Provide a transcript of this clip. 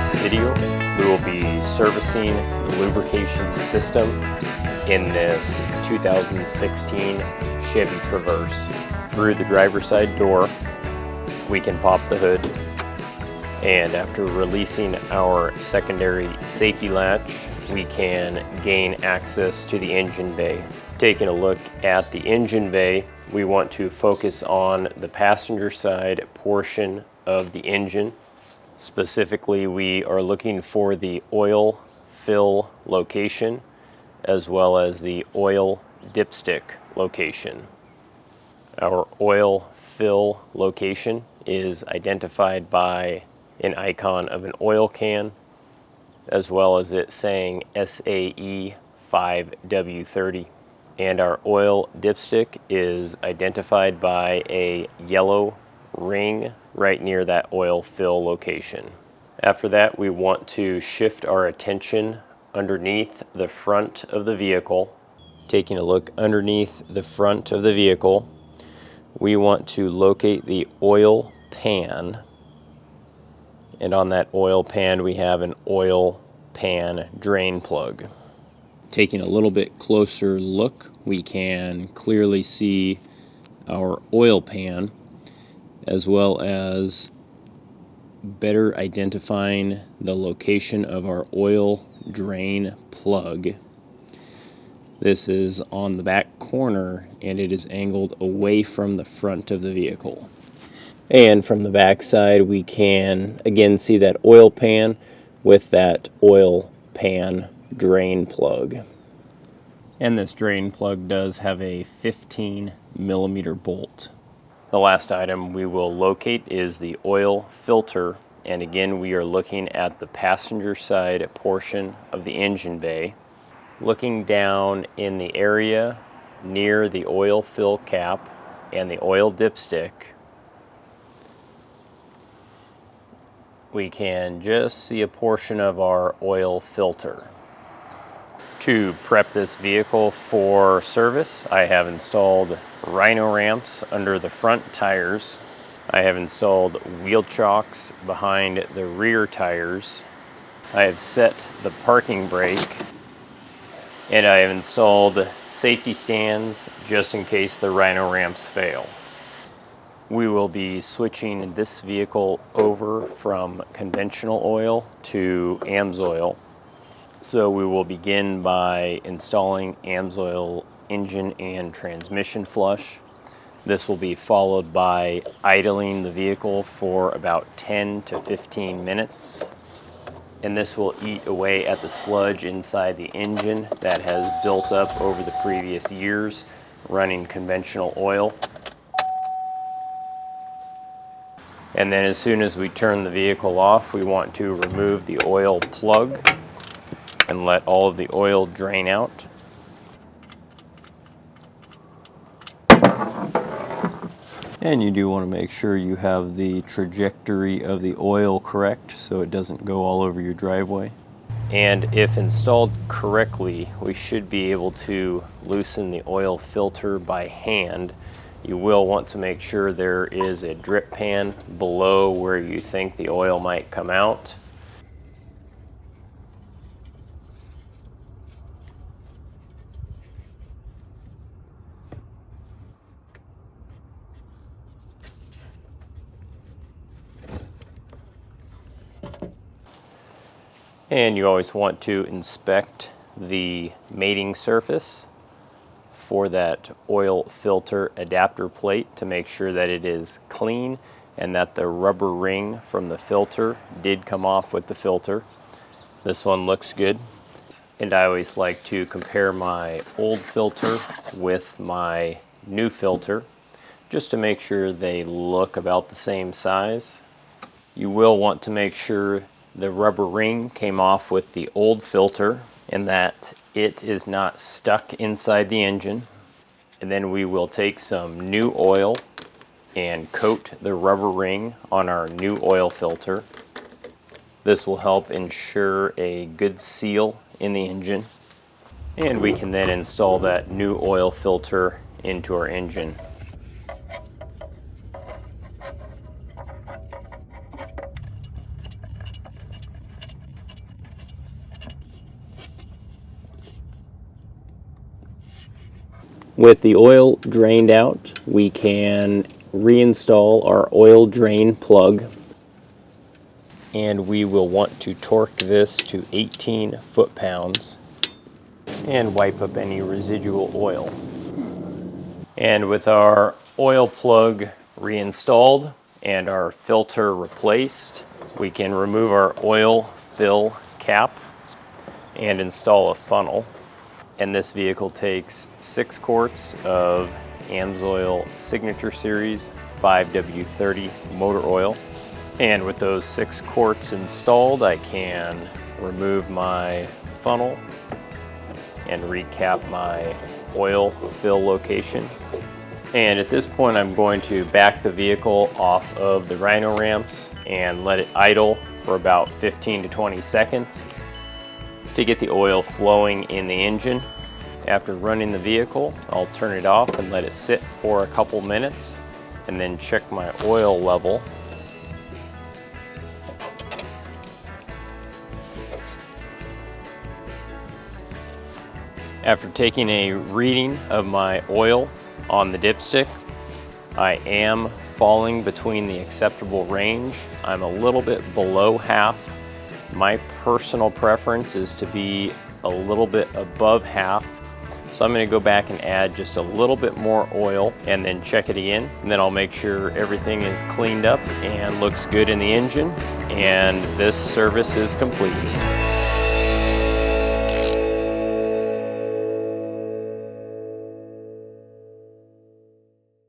this video, we will be servicing the lubrication system in this 2016 Chevy Traverse. Through the driver's side door, we can pop the hood, and after releasing our secondary safety latch, we can gain access to the engine bay. Taking a look at the engine bay, we want to focus on the passenger side portion of the engine. Specifically, we are looking for the oil fill location as well as the oil dipstick location. Our oil fill location is identified by an icon of an oil can, as well as it saying SAE 5W30. And our oil dipstick is identified by a yellow ring right near that oil fill location. After that, we want to shift our attention underneath the front of the vehicle. Taking a look underneath the front of the vehicle, we want to locate the oil pan. And on that oil pan, we have an oil pan drain plug. Taking a little bit closer look, we can clearly see our oil pan, as well as better identifying the location of our oil drain plug. This is on the back corner, and it is angled away from the front of the vehicle. And from the back side, we can again see that oil pan with that oil pan drain plug. And this drain plug does have a 15mm bolt. The last item we will locate is the oil filter, and again we are looking at the passenger side portion of the engine bay. Looking down in the area near the oil fill cap and the oil dipstick, we can just see a portion of our oil filter. To prep this vehicle for service, I have installed rhino ramps under the front tires. I have installed wheel chocks behind the rear tires. I have set the parking brake, and I have installed safety stands just in case the rhino ramps fail. We will be switching this vehicle over from conventional oil to Amsoil. So we will begin by installing Amsoil engine and transmission flush. This will be followed by idling the vehicle for about 10 to 15 minutes. And this will eat away at the sludge inside the engine that has built up over the previous years running conventional oil. And then as soon as we turn the vehicle off, we want to remove the oil plug and let all of the oil drain out. And you do want to make sure you have the trajectory of the oil correct so it doesn't go all over your driveway. And if installed correctly, we should be able to loosen the oil filter by hand. You will want to make sure there is a drip pan below where you think the oil might come out. And you always want to inspect the mating surface for that oil filter adapter plate to make sure that it is clean and that the rubber ring from the filter did come off with the filter. This one looks good. And I always like to compare my old filter with my new filter just to make sure they look about the same size. You will want to make sure the rubber ring came off with the old filter and that it is not stuck inside the engine. And then we will take some new oil and coat the rubber ring on our new oil filter. This will help ensure a good seal in the engine. And we can then install that new oil filter into our engine. With the oil drained out, we can reinstall our oil drain plug. And we will want to torque this to 18 foot-pounds and wipe up any residual oil. And with our oil plug reinstalled and our filter replaced, we can remove our oil fill cap and install a funnel. And this vehicle takes 6 quarts of Amsoil Signature Series 5W30 motor oil. And with those 6 quarts installed, I can remove my funnel and recap my oil fill location. And at this point, I'm going to back the vehicle off of the Rhino ramps and let it idle for about 15 to 20 seconds to get the oil flowing in the engine. After running the vehicle, I'll turn it off and let it sit for a couple minutes and then check my oil level. After taking a reading of my oil on the dipstick, I am falling between the acceptable range. I'm a little bit below half. My personal preference is to be a little bit above half. So I'm going to go back and add just a little bit more oil and then check it again. And then I'll make sure everything is cleaned up and looks good in the engine. And this service is complete.